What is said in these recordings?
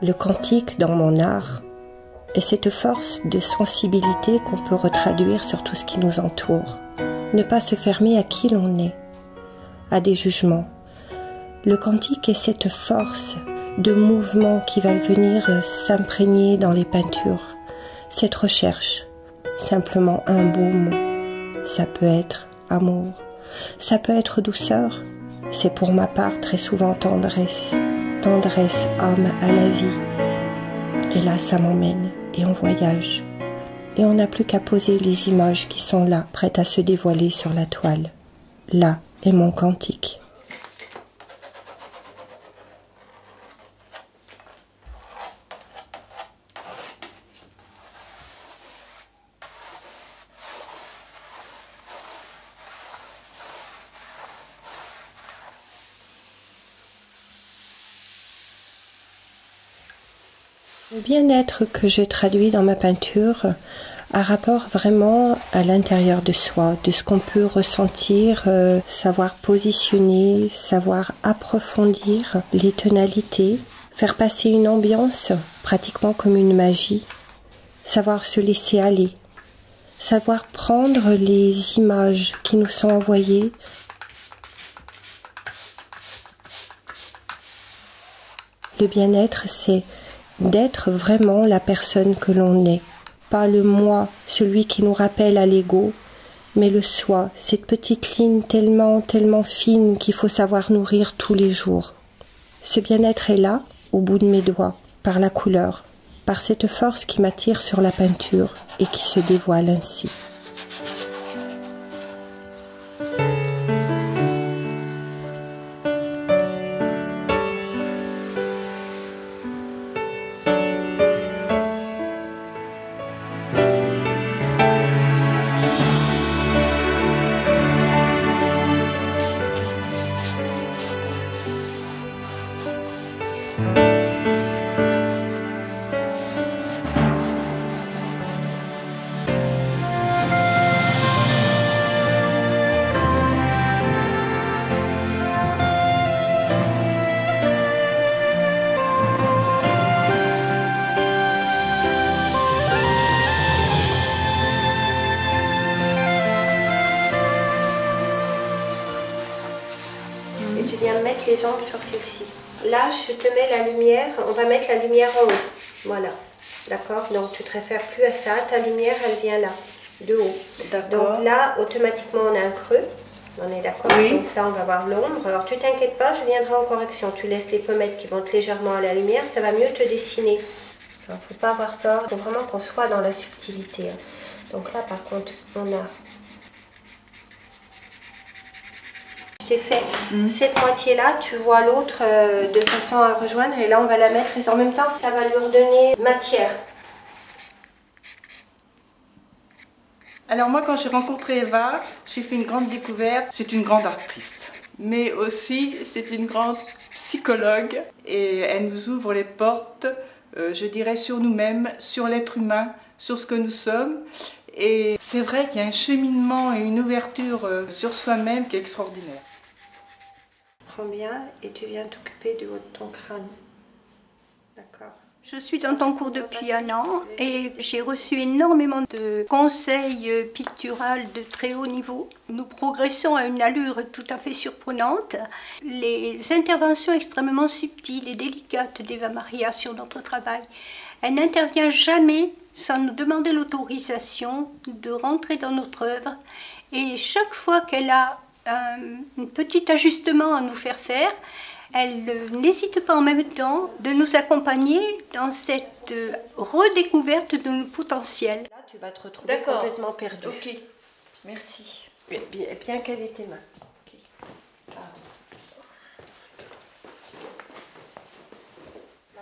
Le cantique dans mon art est cette force de sensibilité qu'on peut retraduire sur tout ce qui nous entoure. Ne pas se fermer à qui l'on est, à des jugements. Le cantique est cette force de mouvement qui va venir s'imprégner dans les peintures. Cette recherche, simplement un beau mot. Ça peut être amour, ça peut être douceur. C'est pour ma part très souvent tendresse. Tendresse, âme à la vie. Et là, ça m'emmène et on voyage. Et on n'a plus qu'à poser les images qui sont là, prêtes à se dévoiler sur la toile. Là est mon cantique. Le bien-être que je traduis dans ma peinture a rapport vraiment à l'intérieur de soi, de ce qu'on peut ressentir, savoir positionner, savoir approfondir les tonalités, faire passer une ambiance pratiquement comme une magie, savoir se laisser aller, savoir prendre les images qui nous sont envoyées. Le bien-être, c'est d'être vraiment la personne que l'on est. Pas le moi, celui qui nous rappelle à l'ego, mais le soi, cette petite ligne tellement fine qu'il faut savoir nourrir tous les jours. Ce bien-être est là, au bout de mes doigts, par la couleur, par cette force qui m'attire sur la peinture et qui se dévoile ainsi. Et tu viens mettre les ombres sur celle-ci. Là, je te mets la lumière, on va mettre la lumière en haut. Voilà, d'accord? Donc tu te réfères plus à ça, ta lumière, elle vient là, de haut. Donc là, automatiquement, on a un creux. On est d'accord? Oui. Donc là, on va voir l'ombre. Alors tu t'inquiètes pas, je viendrai en correction. Tu laisses les pommettes qui montent légèrement à la lumière, ça va mieux te dessiner. Il ne faut pas avoir peur, il faut vraiment qu'on soit dans la subtilité. Donc là, par contre, on a... Je t'ai fait cette moitié-là, tu vois l'autre de façon à rejoindre, et là on va la mettre, et en même temps ça va lui redonner matière. Alors moi, quand j'ai rencontré Eva, j'ai fait une grande découverte. C'est une grande artiste, mais aussi c'est une grande psychologue, et elle nous ouvre les portes, je dirais, sur nous-mêmes, sur l'être humain, sur ce que nous sommes. Et c'est vrai qu'il y a un cheminement et une ouverture sur soi-même qui est extraordinaire. Prends bien et tu viens t'occuper de ton crâne. D'accord. Je suis dans ton cours depuis 1 an et j'ai reçu énormément de conseils picturaux de très haut niveau. Nous progressons à une allure tout à fait surprenante. Les interventions extrêmement subtiles et délicates d'Eva Maria sur notre travail, elle n'intervient jamais sans nous demander l'autorisation de rentrer dans notre œuvre. Et chaque fois qu'elle a un petit ajustement à nous faire faire, elle n'hésite pas en même temps de nous accompagner dans cette redécouverte de nos potentiels. Là, tu vas te retrouver complètement perdu. Ok, merci. Bien qu'elle ait tes mains. Okay.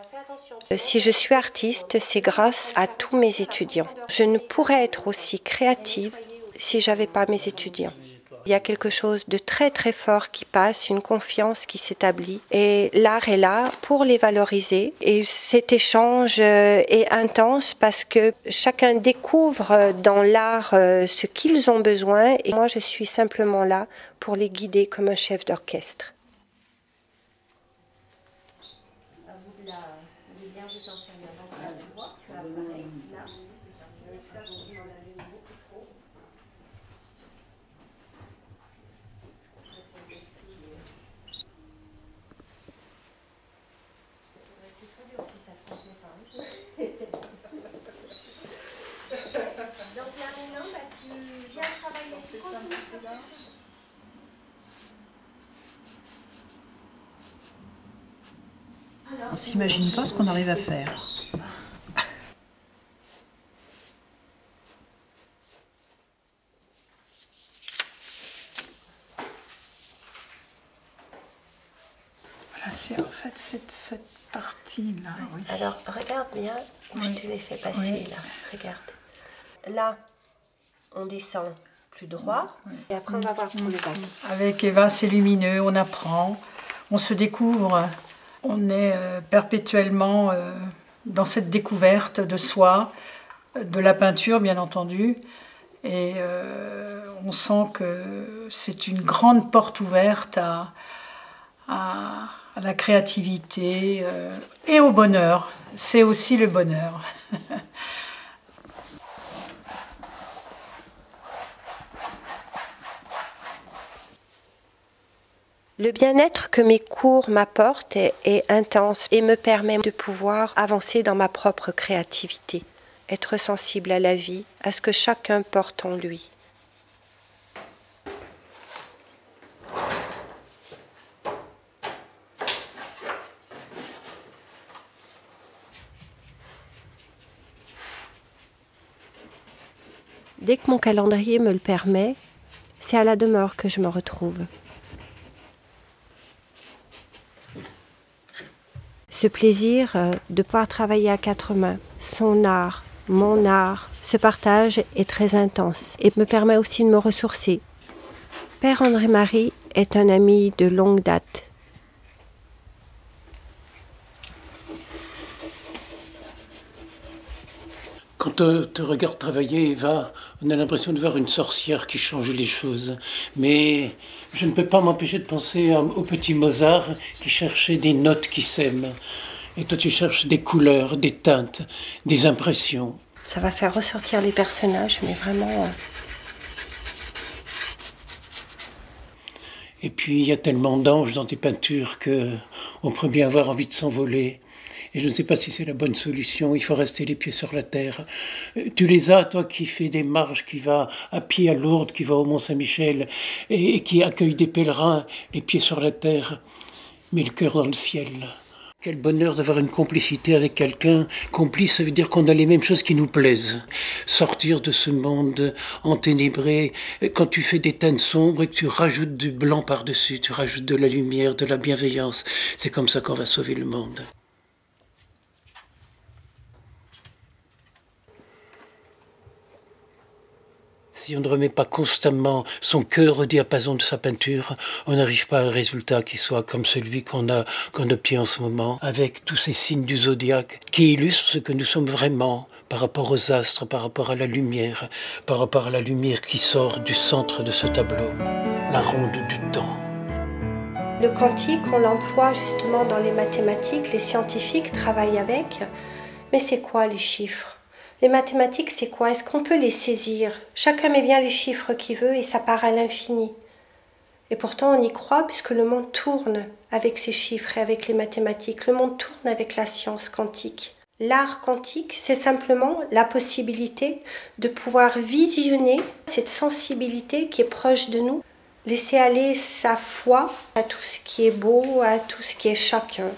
Fais attention. Si je suis artiste, c'est grâce à tous mes étudiants. Je ne pourrais être aussi créative si j'avais pas mes étudiants. Il y a quelque chose de très fort qui passe, une confiance qui s'établit, et l'art est là pour les valoriser, et cet échange est intense parce que chacun découvre dans l'art ce qu'ils ont besoin, et moi je suis simplement là pour les guider comme un chef d'orchestre. À vous de la Donc là maintenant, tu viens travailler. Tu continues à faire quelque chose. On ne s'imagine pas ce qu'on arrive à faire. Voilà, c'est en fait cette partie-là. Oui. Alors, regarde bien où je te l'ai fait passer, Oui. là. Regarde. Là, on descend plus droit, et après on va voir pour le bac. Avec Eva, c'est lumineux, on apprend, on se découvre, on est perpétuellement dans cette découverte de soi, de la peinture bien entendu, et on sent que c'est une grande porte ouverte à la créativité et au bonheur. C'est aussi le bonheur. Le bien-être que mes cours m'apportent est intense et me permet de pouvoir avancer dans ma propre créativité, être sensible à la vie, à ce que chacun porte en lui. Dès que mon calendrier me le permet, c'est à la demeure que je me retrouve. Ce plaisir de pouvoir travailler à quatre mains, son art, mon art, ce partage est très intense et me permet aussi de me ressourcer. Père André-Marie est un ami de longue date. Quand on te regarde travailler, Eva, on a l'impression de voir une sorcière qui change les choses. Mais je ne peux pas m'empêcher de penser au petit Mozart qui cherchait des notes qui s'aiment. Et toi, tu cherches des couleurs, des teintes, des impressions. Ça va faire ressortir les personnages, mais vraiment... Et puis, il y a tellement d'anges dans tes peintures qu'on pourrait bien avoir envie de s'envoler. Et je ne sais pas si c'est la bonne solution, il faut rester les pieds sur la terre. Tu les as, toi qui fais des marches, qui va à pied à Lourdes, qui va au Mont-Saint-Michel, et qui accueille des pèlerins, les pieds sur la terre, mais le cœur dans le ciel. Quel bonheur d'avoir une complicité avec quelqu'un. Complice, ça veut dire qu'on a les mêmes choses qui nous plaisent. Sortir de ce monde enténébré, quand tu fais des teintes sombres et que tu rajoutes du blanc par-dessus, tu rajoutes de la lumière, de la bienveillance, c'est comme ça qu'on va sauver le monde. Si on ne remet pas constamment son cœur au diapason de sa peinture, on n'arrive pas à un résultat qui soit comme celui qu'on obtient en ce moment, avec tous ces signes du zodiaque qui illustrent ce que nous sommes vraiment par rapport aux astres, par rapport à la lumière qui sort du centre de ce tableau, la ronde du temps. Le quantique, on l'emploie justement dans les mathématiques, les scientifiques travaillent avec, mais c'est quoi les chiffres ? Les mathématiques, c'est quoi? Est-ce qu'on peut les saisir? Chacun met bien les chiffres qu'il veut et ça part à l'infini. Et pourtant, on y croit puisque le monde tourne avec ces chiffres et avec les mathématiques. Le monde tourne avec la science quantique. L'art quantique, c'est simplement la possibilité de pouvoir visionner cette sensibilité qui est proche de nous, laisser aller sa foi à tout ce qui est beau, à tout ce qui est chacun.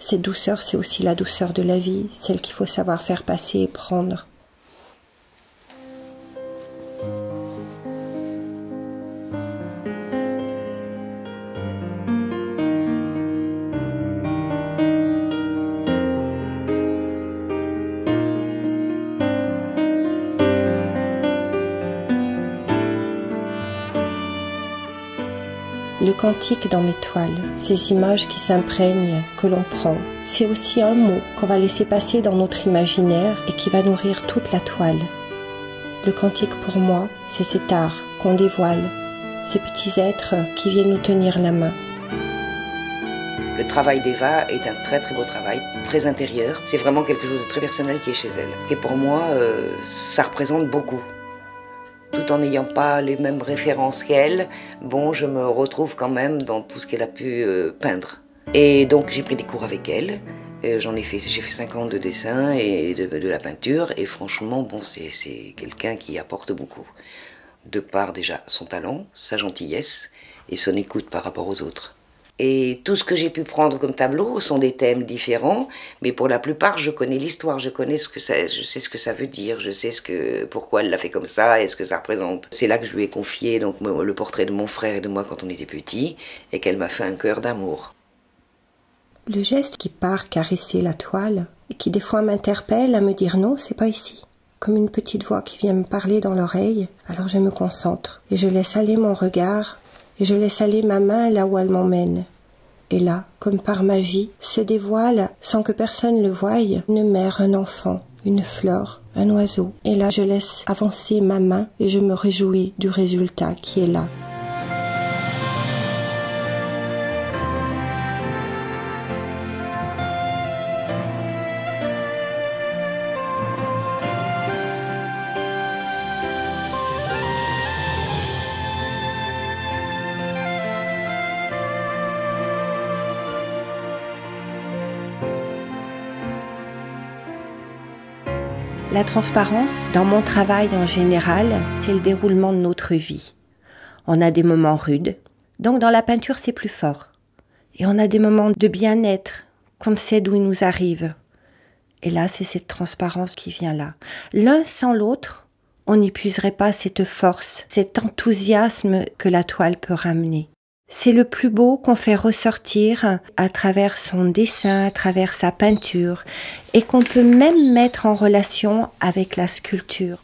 Cette douceur, c'est aussi la douceur de la vie, celle qu'il faut savoir faire passer et prendre. Le cantique dans mes toiles, ces images qui s'imprègnent, que l'on prend, c'est aussi un mot qu'on va laisser passer dans notre imaginaire et qui va nourrir toute la toile. Le cantique pour moi, c'est cet art qu'on dévoile, ces petits êtres qui viennent nous tenir la main. Le travail d'Eva est un très très beau travail, très intérieur. C'est vraiment quelque chose de très personnel qui est chez elle. Et pour moi, ça représente beaucoup. Tout en n'ayant pas les mêmes références qu'elle, bon, je me retrouve quand même dans tout ce qu'elle a pu peindre. Et donc j'ai pris des cours avec elle. J'ai fait 5 ans de dessin et de la peinture. Et franchement, bon, c'est quelqu'un qui apporte beaucoup. De par déjà son talent, sa gentillesse et son écoute par rapport aux autres. Et tout ce que j'ai pu prendre comme tableau sont des thèmes différents, mais pour la plupart, je connais l'histoire, je sais ce que ça veut dire, je sais pourquoi elle l'a fait comme ça et ce que ça représente. C'est là que je lui ai confié donc, le portrait de mon frère et de moi quand on était petits, et qu'elle m'a fait un cœur d'amour. Le geste qui part caresser la toile, et qui des fois m'interpelle à me dire non, c'est pas ici. Comme une petite voix qui vient me parler dans l'oreille, alors je me concentre, et je laisse aller mon regard, et je laisse aller ma main là où elle m'emmène. Et là, comme par magie, se dévoile, sans que personne le voie, une mère, un enfant, une fleur, un oiseau. Et là, je laisse avancer ma main et je me réjouis du résultat qui est là. La transparence, dans mon travail en général, c'est le déroulement de notre vie. On a des moments rudes, donc dans la peinture c'est plus fort. Et on a des moments de bien-être, qu'on sait d'où ils nous arrivent. Et là, c'est cette transparence qui vient là. L'un sans l'autre, on n'épuiserait pas cette force, cet enthousiasme que la toile peut ramener. C'est le plus beau qu'on fait ressortir à travers son dessin, à travers sa peinture, et qu'on peut même mettre en relation avec la sculpture.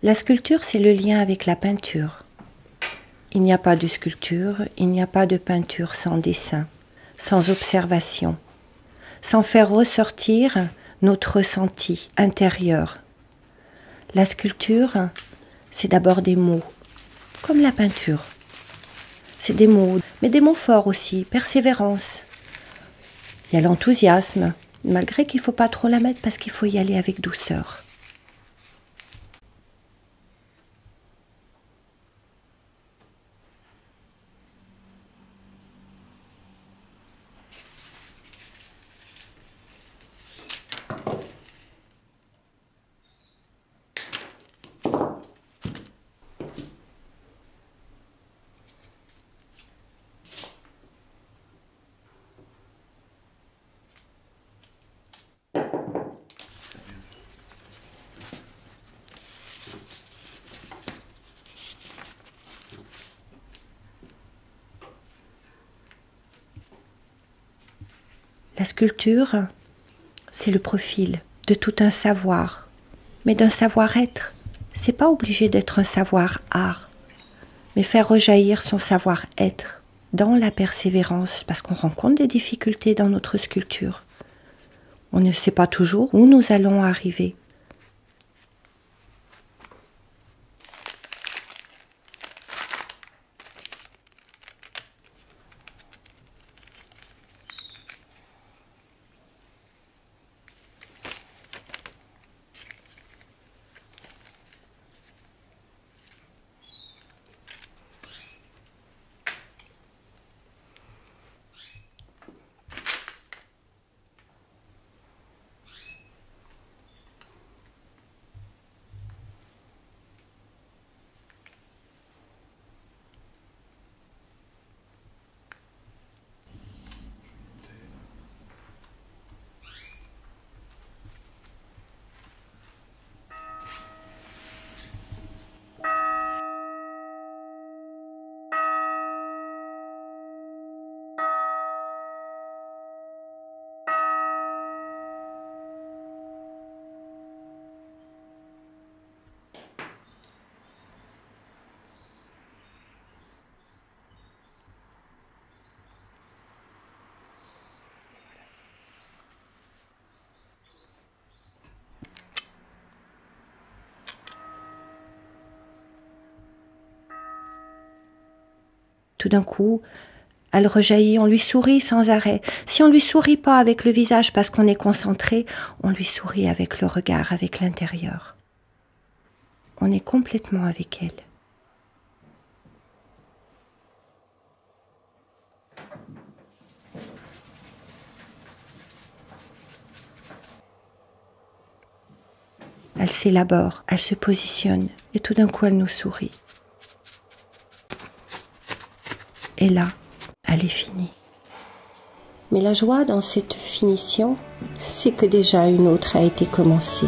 La sculpture, c'est le lien avec la peinture. Il n'y a pas de sculpture, il n'y a pas de peinture sans dessin, sans observation, sans faire ressortir notre ressenti intérieur. La sculpture, c'est d'abord des mots, comme la peinture. C'est des mots, mais des mots forts aussi, persévérance. Il y a l'enthousiasme, malgré qu'il ne faut pas trop la mettre parce qu'il faut y aller avec douceur. La sculpture, c'est le profil de tout un savoir, mais d'un savoir-être. C'est pas obligé d'être un savoir-art, mais faire rejaillir son savoir-être dans la persévérance, parce qu'on rencontre des difficultés dans notre sculpture. On ne sait pas toujours où nous allons arriver. Tout d'un coup, elle rejaillit, on lui sourit sans arrêt. Si on ne lui sourit pas avec le visage parce qu'on est concentré, on lui sourit avec le regard, avec l'intérieur. On est complètement avec elle. Elle s'élabore, elle se positionne et tout d'un coup elle nous sourit. Et là, elle est finie. Mais la joie dans cette finition, c'est que déjà une autre a été commencée.